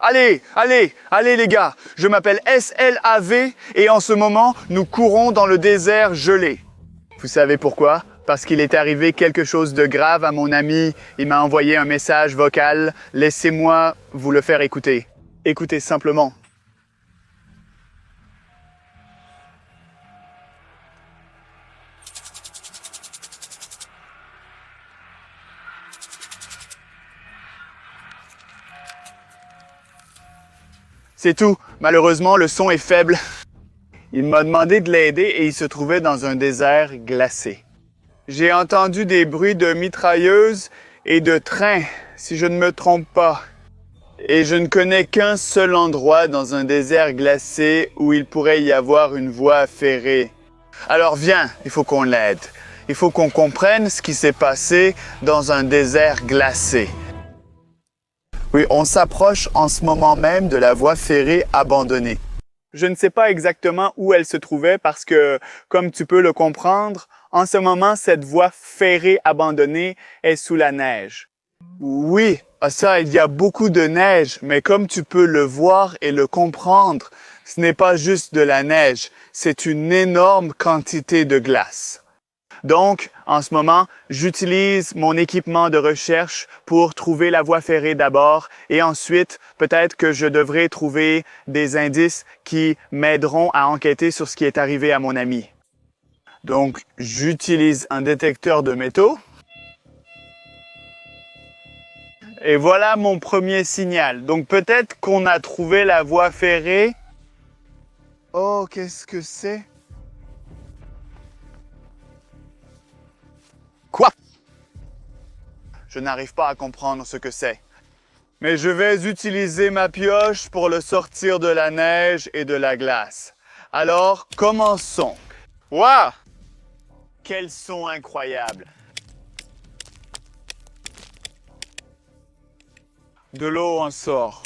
Allez, allez, allez les gars, je m'appelle SLAV et en ce moment, nous courons dans le désert gelé. Vous savez pourquoi? Parce qu'il est arrivé quelque chose de grave à mon ami. Il m'a envoyé un message vocal. Laissez-moi vous le faire écouter. Écoutez simplement. C'est tout. Malheureusement, le son est faible. Il m'a demandé de l'aider et il se trouvait dans un désert glacé. J'ai entendu des bruits de mitrailleuses et de trains, si je ne me trompe pas. Et je ne connais qu'un seul endroit dans un désert glacé où il pourrait y avoir une voie ferrée. Alors viens, il faut qu'on l'aide. Il faut qu'on comprenne ce qui s'est passé dans un désert glacé. Oui, on s'approche en ce moment même de la voie ferrée abandonnée. Je ne sais pas exactement où elle se trouvait parce que, comme tu peux le comprendre, en ce moment, cette voie ferrée abandonnée est sous la neige. Oui, ça, il y a beaucoup de neige, mais comme tu peux le voir et le comprendre, ce n'est pas juste de la neige, c'est une énorme quantité de glace. Donc, en ce moment, j'utilise mon équipement de recherche pour trouver la voie ferrée d'abord et ensuite, peut-être que je devrais trouver des indices qui m'aideront à enquêter sur ce qui est arrivé à mon ami. Donc, j'utilise un détecteur de métaux. Et voilà mon premier signal. Donc, peut-être qu'on a trouvé la voie ferrée. Oh, qu'est-ce que c'est? Quoi? Je n'arrive pas à comprendre ce que c'est. Mais je vais utiliser ma pioche pour le sortir de la neige et de la glace. Alors, commençons. Waouh! Quel son incroyable! De l'eau en sort.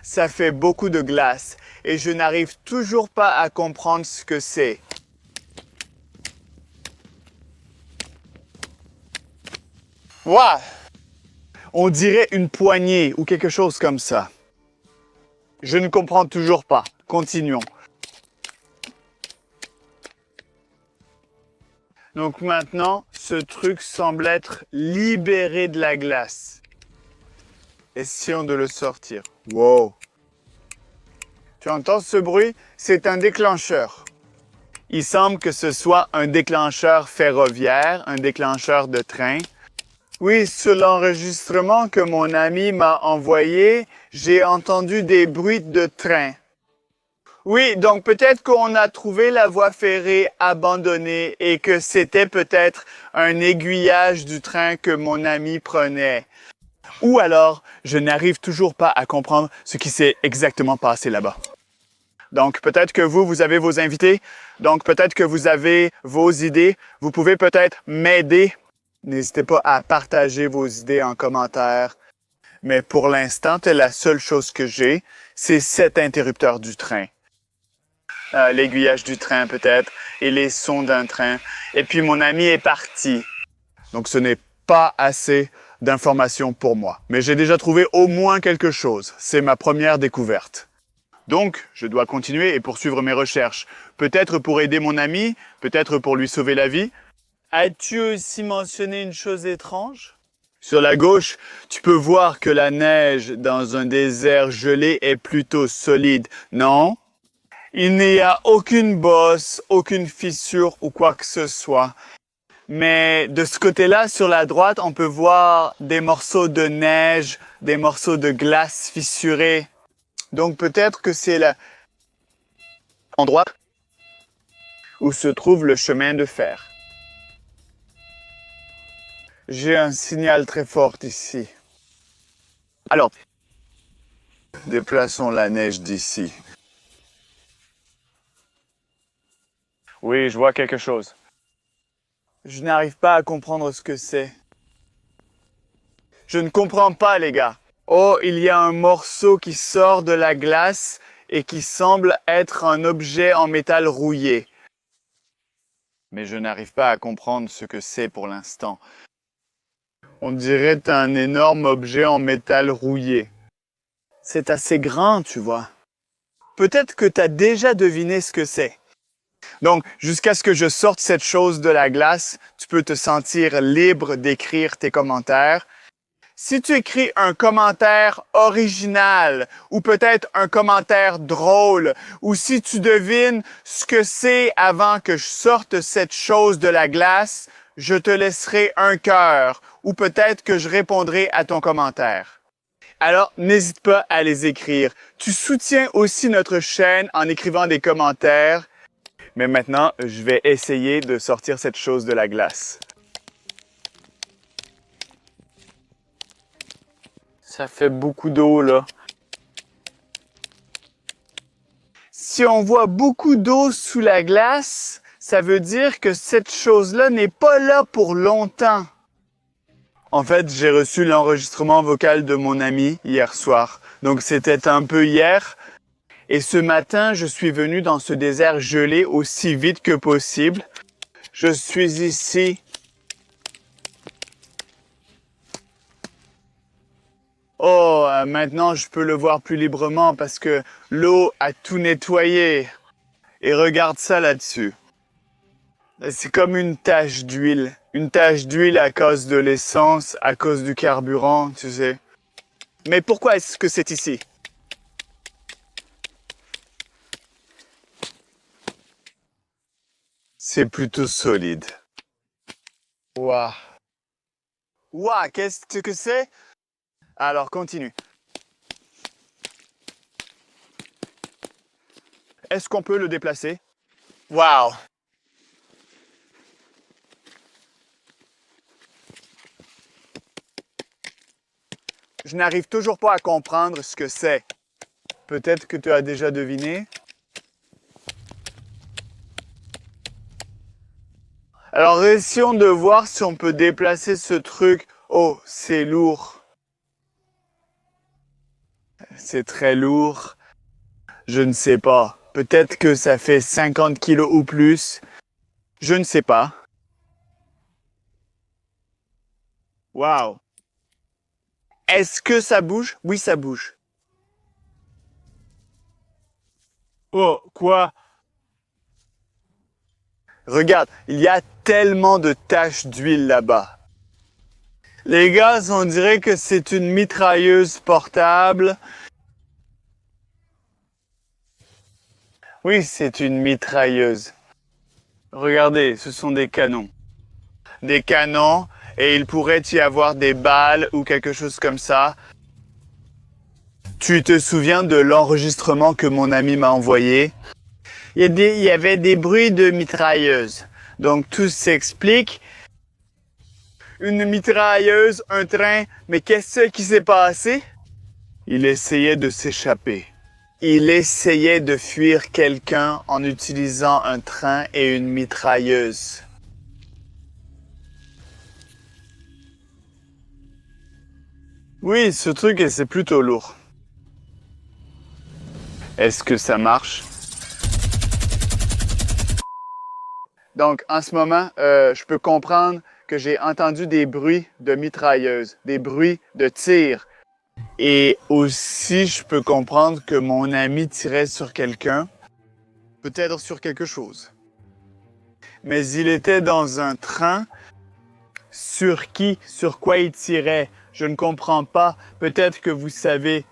Ça fait beaucoup de glace et je n'arrive toujours pas à comprendre ce que c'est. Waouh! On dirait une poignée ou quelque chose comme ça. Je ne comprends toujours pas. Continuons. Donc maintenant, ce truc semble être libéré de la glace. Essayons de le sortir. Wow! Tu entends ce bruit? C'est un déclencheur. Il semble que ce soit un déclencheur ferroviaire, un déclencheur de train. Oui, sur l'enregistrement que mon ami m'a envoyé, j'ai entendu des bruits de train. Oui, donc peut-être qu'on a trouvé la voie ferrée abandonnée et que c'était peut-être un aiguillage du train que mon ami prenait. Ou alors, je n'arrive toujours pas à comprendre ce qui s'est exactement passé là-bas. Donc peut-être que vous avez vos invités, donc peut-être que vous avez vos idées, vous pouvez peut-être m'aider. N'hésitez pas à partager vos idées en commentaire. Mais pour l'instant, la seule chose que j'ai, c'est cet interrupteur du train. L'aiguillage du train peut-être, et les sons d'un train. Et puis mon ami est parti. Donc ce n'est pas assez d'informations pour moi. Mais j'ai déjà trouvé au moins quelque chose. C'est ma première découverte. Donc, je dois continuer et poursuivre mes recherches. Peut-être pour aider mon ami, peut-être pour lui sauver la vie. As-tu aussi mentionné une chose étrange? Sur la gauche, tu peux voir que la neige dans un désert gelé est plutôt solide, non? Il n'y a aucune bosse, aucune fissure ou quoi que ce soit. Mais de ce côté-là, sur la droite, on peut voir des morceaux de neige, des morceaux de glace fissurés. Donc peut-être que c'est l'endroit où se trouve le chemin de fer. J'ai un signal très fort ici. Alors, déplaçons la neige d'ici. Oui, je vois quelque chose. Je n'arrive pas à comprendre ce que c'est. Je ne comprends pas, les gars. Oh, il y a un morceau qui sort de la glace et qui semble être un objet en métal rouillé. Mais je n'arrive pas à comprendre ce que c'est pour l'instant. On dirait un énorme objet en métal rouillé. C'est assez grand, tu vois. Peut-être que tu as déjà deviné ce que c'est. Donc, jusqu'à ce que je sorte cette chose de la glace, tu peux te sentir libre d'écrire tes commentaires. Si tu écris un commentaire original ou peut-être un commentaire drôle ou si tu devines ce que c'est avant que je sorte cette chose de la glace, je te laisserai un cœur ou peut-être que je répondrai à ton commentaire. Alors, n'hésite pas à les écrire. Tu soutiens aussi notre chaîne en écrivant des commentaires. Mais maintenant, je vais essayer de sortir cette chose de la glace. Ça fait beaucoup d'eau, là. Si on voit beaucoup d'eau sous la glace, ça veut dire que cette chose-là n'est pas là pour longtemps. En fait, j'ai reçu l'enregistrement vocal de mon ami hier soir. Donc, c'était un peu hier. Et ce matin, je suis venu dans ce désert gelé aussi vite que possible. Je suis ici. Oh, maintenant je peux le voir plus librement parce que l'eau a tout nettoyé. Et regarde ça là-dessus. C'est comme une tache d'huile. Une tache d'huile à cause de l'essence, à cause du carburant, tu sais. Mais pourquoi est-ce que c'est ici? C'est plutôt solide. Waouh. Waouh, qu'est-ce que c'est? Alors, continue. Est-ce qu'on peut le déplacer? Waouh. Je n'arrive toujours pas à comprendre ce que c'est. Peut-être que tu as déjà deviné. Alors, essayons de voir si on peut déplacer ce truc. Oh, c'est lourd. C'est très lourd. Je ne sais pas. Peut-être que ça fait 50 kilos ou plus. Je ne sais pas. Waouh. Est-ce que ça bouge? Oui, ça bouge. Oh, quoi? Regarde, il y a tellement de taches d'huile là-bas. Les gars, on dirait que c'est une mitrailleuse portable. Oui, c'est une mitrailleuse. Regardez, ce sont des canons. Des canons, et il pourrait y avoir des balles ou quelque chose comme ça. Tu te souviens de l'enregistrement que mon ami m'a envoyé? Il y avait des bruits de mitrailleuse. Donc tout s'explique. Une mitrailleuse, un train, mais qu'est-ce qui s'est passé? Il essayait de s'échapper. Il essayait de fuir quelqu'un en utilisant un train et une mitrailleuse. Oui, ce truc, c'est plutôt lourd. Est-ce que ça marche? Donc, en ce moment, je peux comprendre que j'ai entendu des bruits de mitrailleuse, des bruits de tir. Et aussi, je peux comprendre que mon ami tirait sur quelqu'un, peut-être sur quelque chose. Mais il était dans un train. Sur qui, sur quoi il tirait? Je ne comprends pas. Peut-être que vous savez.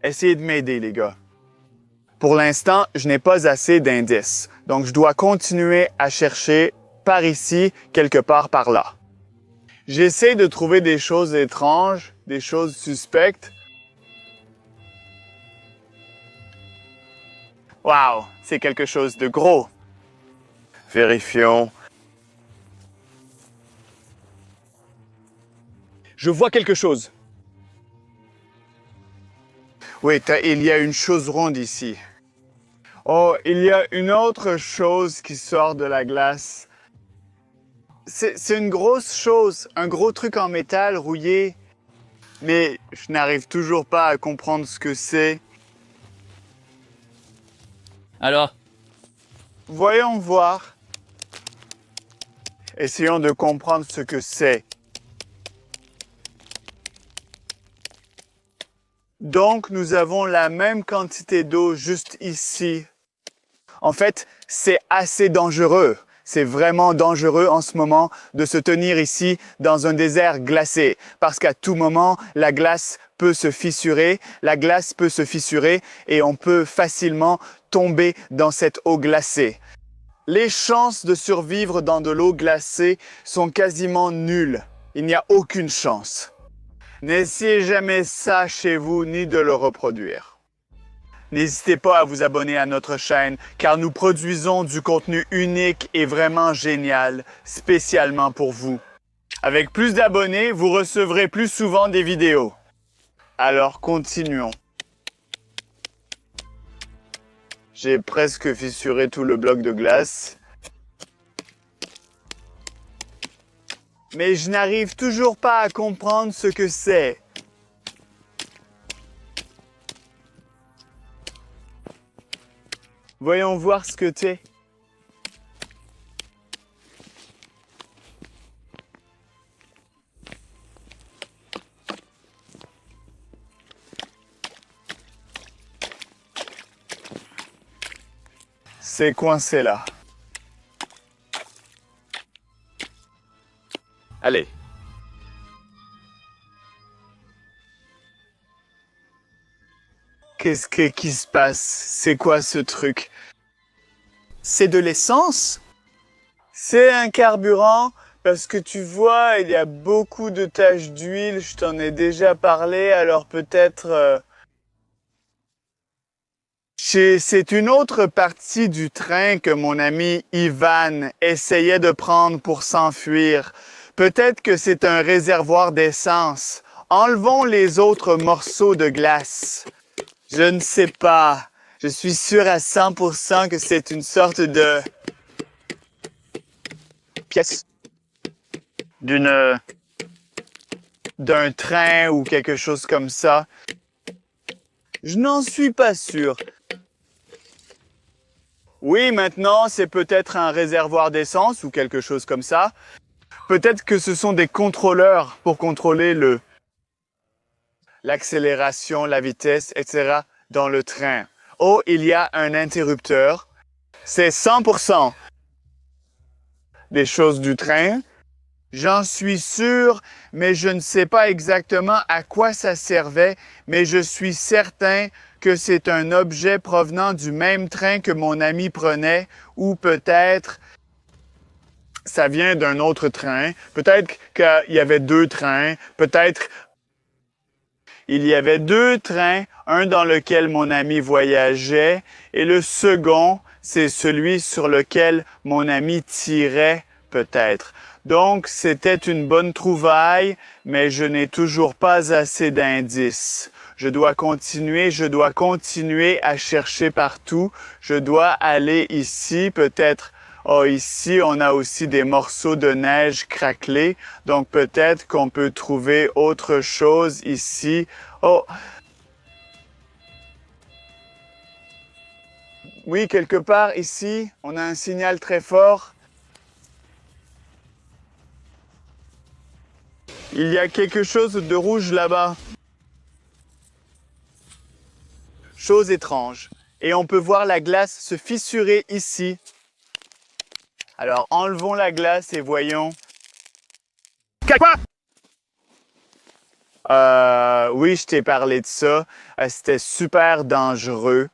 Essayez de m'aider, les gars. Pour l'instant, je n'ai pas assez d'indices. Donc, je dois continuer à chercher par ici, quelque part par là. J'essaie de trouver des choses étranges, des choses suspectes. Wow, c'est quelque chose de gros. Vérifions. Je vois quelque chose. Oui, il y a une chose ronde ici. Oh, il y a une autre chose qui sort de la glace. C'est une grosse chose, un gros truc en métal rouillé. Mais je n'arrive toujours pas à comprendre ce que c'est. Alors, Voyons voir. Essayons de comprendre ce que c'est. Donc, nous avons la même quantité d'eau juste ici. En fait, c'est assez dangereux. C'est vraiment dangereux en ce moment de se tenir ici dans un désert glacé parce qu'à tout moment, la glace peut se fissurer, et on peut facilement tomber dans cette eau glacée. Les chances de survivre dans de l'eau glacée sont quasiment nulles. Il n'y a aucune chance. N'essayez jamais ça chez vous ni de le reproduire. N'hésitez pas à vous abonner à notre chaîne car nous produisons du contenu unique et vraiment génial, spécialement pour vous. Avec plus d'abonnés, vous recevrez plus souvent des vidéos. Alors continuons. J'ai presque fissuré tout le bloc de glace. Mais je n'arrive toujours pas à comprendre ce que c'est. Voyons voir ce que c'est. C'est coincé là. Allez. Qu'est-ce qui se passe? C'est quoi ce truc? C'est de l'essence? C'est un carburant parce que tu vois, il y a beaucoup de taches d'huile, je t'en ai déjà parlé, alors peut-être... C'est une autre partie du train que mon ami Ivan essayait de prendre pour s'enfuir. Peut-être que c'est un réservoir d'essence. Enlevons les autres morceaux de glace. Je ne sais pas. Je suis sûr à 100% que c'est une sorte de pièce d'un train ou quelque chose comme ça. Je n'en suis pas sûr. Oui, maintenant, c'est peut-être un réservoir d'essence ou quelque chose comme ça. Peut-être que ce sont des contrôleurs pour contrôler l'accélération, la vitesse, etc. dans le train. Oh, il y a un interrupteur. C'est 100% des choses du train. J'en suis sûr, mais je ne sais pas exactement à quoi ça servait, mais je suis certain que c'est un objet provenant du même train que mon ami prenait, ou peut-être ça vient d'un autre train. Peut-être qu'il y avait deux trains. Peut-être il y avait deux trains, un dans lequel mon ami voyageait, et le second, c'est celui sur lequel mon ami tirait, peut-être. Donc, c'était une bonne trouvaille, mais je n'ai toujours pas assez d'indices. Je dois continuer à chercher partout. Je dois aller ici, peut-être. Oh, ici, on a aussi des morceaux de neige craquelés. Donc, peut-être qu'on peut trouver autre chose ici. Oh! Oui, quelque part ici, on a un signal très fort. Il y a quelque chose de rouge là-bas. Chose étrange. Et on peut voir la glace se fissurer ici. Alors, enlevons la glace et voyons. Quoi? Oui, je t'ai parlé de ça. C'était super dangereux.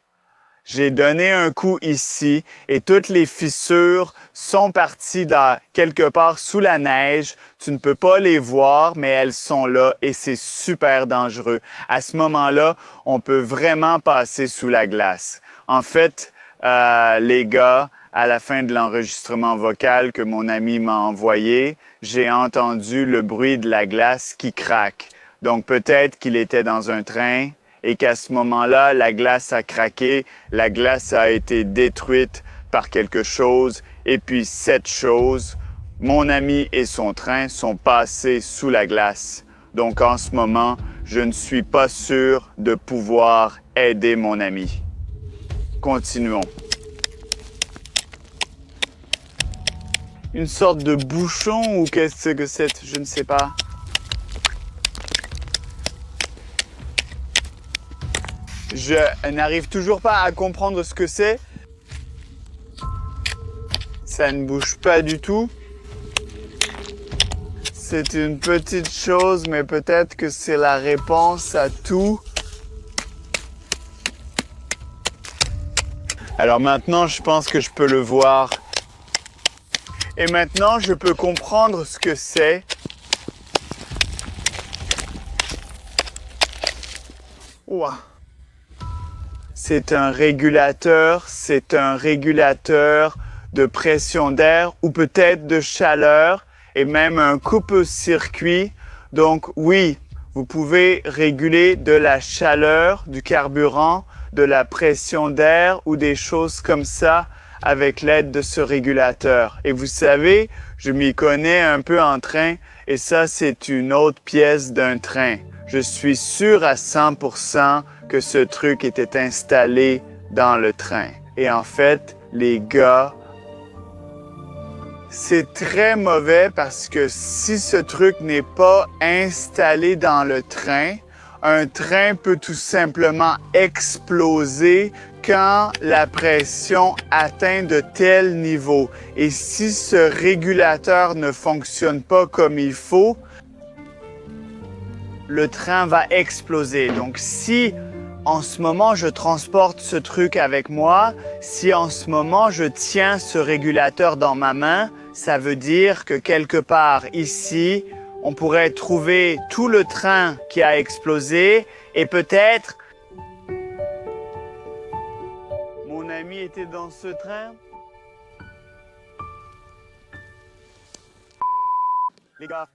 J'ai donné un coup ici et toutes les fissures sont parties quelque part sous la neige. Tu ne peux pas les voir, mais elles sont là et c'est super dangereux. À ce moment-là, on peut vraiment passer sous la glace. En fait, les gars, à la fin de l'enregistrement vocal que mon ami m'a envoyé, j'ai entendu le bruit de la glace qui craque. Donc peut-être qu'il était dans un train et qu'à ce moment-là, la glace a craqué, la glace a été détruite par quelque chose, et puis cette chose, mon ami et son train sont passés sous la glace. Donc en ce moment, je ne suis pas sûr de pouvoir aider mon ami. Continuons. Une sorte de bouchon ou qu'est-ce que c'est? Je ne sais pas. Je n'arrive toujours pas à comprendre ce que c'est. Ça ne bouge pas du tout. C'est une petite chose, mais peut-être que c'est la réponse à tout. Alors maintenant, je pense que je peux le voir. Et maintenant, je peux comprendre ce que c'est. Ouah. C'est un régulateur de pression d'air ou peut-être de chaleur et même un coupe-circuit. Donc oui, vous pouvez réguler de la chaleur, du carburant, de la pression d'air ou des choses comme ça avec l'aide de ce régulateur. Et vous savez, je m'y connais un peu en train et ça, c'est une autre pièce d'un train. Je suis sûr à 100% que ce truc était installé dans le train. Et en fait, les gars, c'est très mauvais parce que si ce truc n'est pas installé dans le train, un train peut tout simplement exploser quand la pression atteint de tels niveaux. Et si ce régulateur ne fonctionne pas comme il faut, le train va exploser. Donc si en ce moment je transporte ce truc avec moi, si en ce moment je tiens ce régulateur dans ma main, ça veut dire que quelque part ici, on pourrait trouver tout le train qui a explosé et peut-être mon ami était dans ce train. Les gars,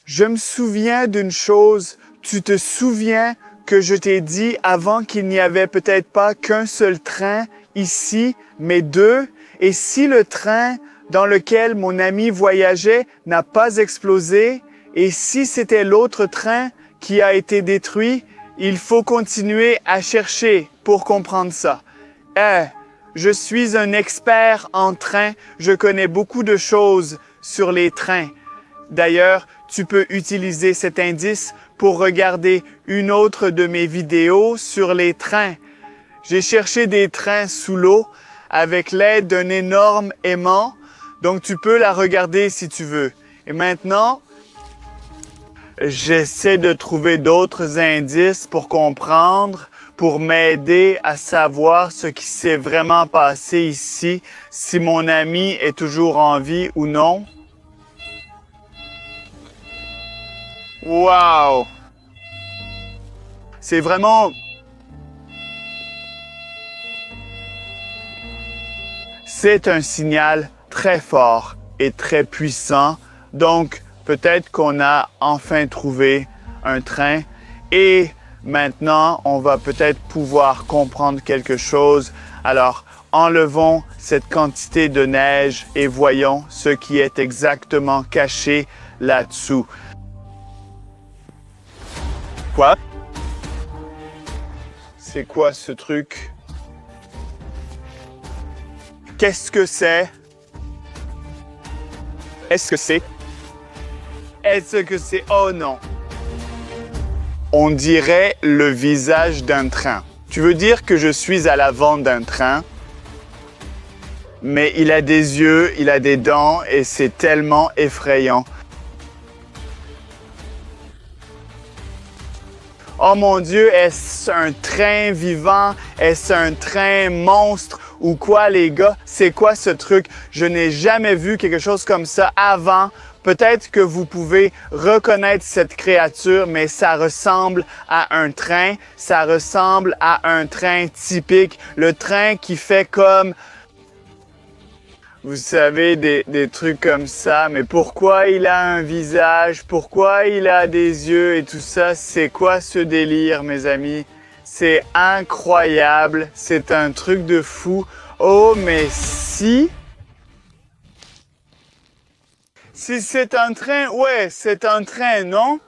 je me souviens d'une chose. Tu te souviens que je t'ai dit avant qu'il n'y avait peut-être pas qu'un seul train ici, mais deux? Et si le train dans lequel mon ami voyageait n'a pas explosé, et si c'était l'autre train qui a été détruit, il faut continuer à chercher pour comprendre ça. Je suis un expert en train, je connais beaucoup de choses sur les trains. D'ailleurs, tu peux utiliser cet indice pour regarder une autre de mes vidéos sur les trains. J'ai cherché des trains sous l'eau avec l'aide d'un énorme aimant, donc tu peux la regarder si tu veux. Et maintenant, j'essaie de trouver d'autres indices pour comprendre, pour m'aider à savoir ce qui s'est vraiment passé ici, si mon ami est toujours en vie ou non. Wow! C'est vraiment... C'est un signal très fort et très puissant. Donc, peut-être qu'on a enfin trouvé un train et maintenant, on va peut-être pouvoir comprendre quelque chose. Alors, enlevons cette quantité de neige et voyons ce qui est exactement caché là-dessous. Quoi? C'est quoi ce truc? Qu'est-ce que c'est? Est-ce que c'est? Est-ce que c'est? Oh non! On dirait le visage d'un train. Tu veux dire que je suis à l'avant d'un train, mais il a des yeux, il a des dents et c'est tellement effrayant. Oh mon Dieu, est-ce un train vivant? Est-ce un train monstre? Ou quoi les gars? C'est quoi ce truc? Je n'ai jamais vu quelque chose comme ça avant. Peut-être que vous pouvez reconnaître cette créature, mais ça ressemble à un train. Ça ressemble à un train typique. Le train qui fait comme... Vous savez, des trucs comme ça, mais pourquoi il a un visage? Pourquoi il a des yeux et tout ça? C'est quoi ce délire, mes amis? C'est incroyable, c'est un truc de fou. Oh, mais si c'est un train, ouais, c'est un train, non?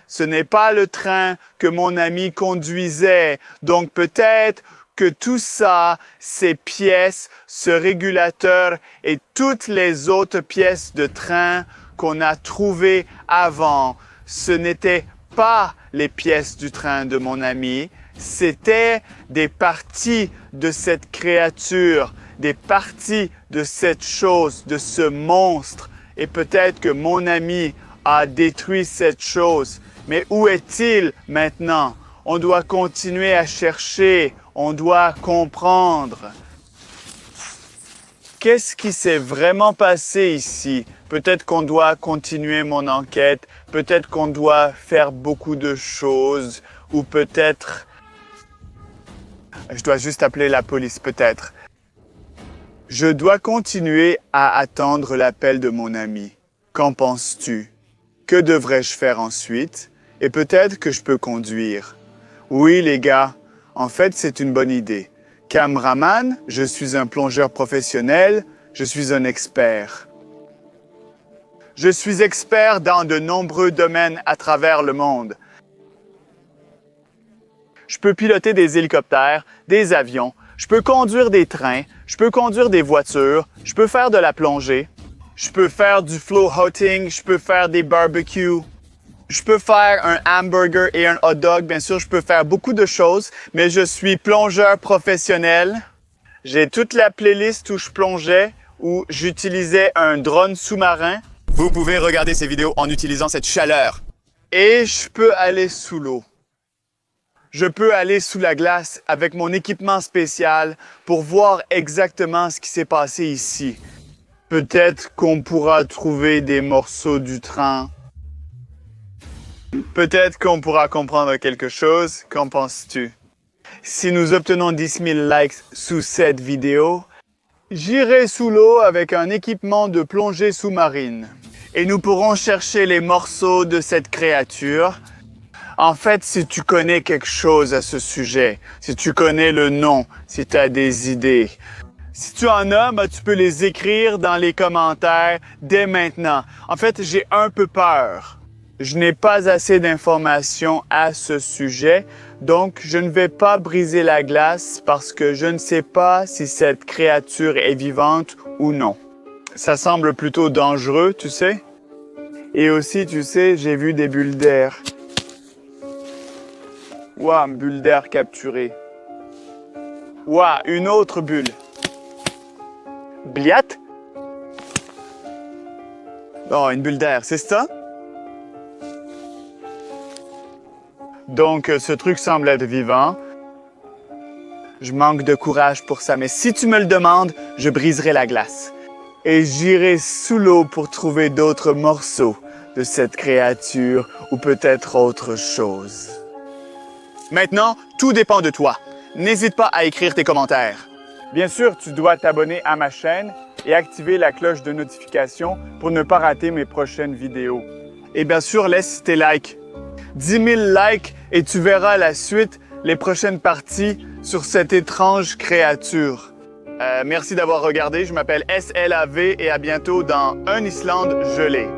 Ce n'est pas le train que mon ami conduisait, donc peut-être que tout ça, ces pièces, ce régulateur et toutes les autres pièces de train qu'on a trouvées avant, ce n'était pas les pièces du train de mon ami. C'était des parties de cette créature, des parties de cette chose, de ce monstre. Et peut-être que mon ami a détruit cette chose. Mais où est-il maintenant? On doit continuer à chercher, on doit comprendre. Qu'est-ce qui s'est vraiment passé ici? Peut-être qu'on doit continuer mon enquête, peut-être qu'on doit faire beaucoup de choses, ou peut-être... Je dois juste appeler la police, peut-être. Je dois continuer à attendre l'appel de mon ami. Qu'en penses-tu? Que devrais-je faire ensuite? Et peut-être que je peux conduire. Oui, les gars, en fait, c'est une bonne idée. Cameraman, je suis un plongeur professionnel, je suis un expert. Je suis expert dans de nombreux domaines à travers le monde. Je peux piloter des hélicoptères, des avions, je peux conduire des trains, je peux conduire des voitures, je peux faire de la plongée, je peux faire du floating, je peux faire des barbecues, je peux faire un hamburger et un hot dog, bien sûr, je peux faire beaucoup de choses, mais je suis plongeur professionnel. J'ai toute la playlist où je plongeais, où j'utilisais un drone sous-marin. Vous pouvez regarder ces vidéos en utilisant cette chaleur. Et je peux aller sous l'eau. Je peux aller sous la glace avec mon équipement spécial pour voir exactement ce qui s'est passé ici. Peut-être qu'on pourra trouver des morceaux du train. Peut-être qu'on pourra comprendre quelque chose. Qu'en penses-tu? Si nous obtenons 10 000 likes sous cette vidéo, j'irai sous l'eau avec un équipement de plongée sous-marine. Et nous pourrons chercher les morceaux de cette créature. En fait, si tu connais quelque chose à ce sujet, si tu connais le nom, si tu as des idées, si tu en as, tu peux les écrire dans les commentaires dès maintenant. En fait, j'ai un peu peur. Je n'ai pas assez d'informations à ce sujet, donc je ne vais pas briser la glace parce que je ne sais pas si cette créature est vivante ou non. Ça semble plutôt dangereux, tu sais. Et aussi, tu sais, j'ai vu des bulles d'air. Ouah, une bulle d'air capturée. Ouah, une autre bulle. Bliat? Oh, une bulle d'air, c'est ça? Donc, ce truc semble être vivant. Je manque de courage pour ça, mais si tu me le demandes, je briserai la glace. Et j'irai sous l'eau pour trouver d'autres morceaux de cette créature ou peut-être autre chose. Maintenant, tout dépend de toi. N'hésite pas à écrire tes commentaires. Bien sûr, tu dois t'abonner à ma chaîne et activer la cloche de notification pour ne pas rater mes prochaines vidéos. Et bien sûr, laisse tes likes. 10 000 likes et tu verras la suite, les prochaines parties sur cette étrange créature. Merci d'avoir regardé. Je m'appelle SLAV et à bientôt dans Un Islande gelé.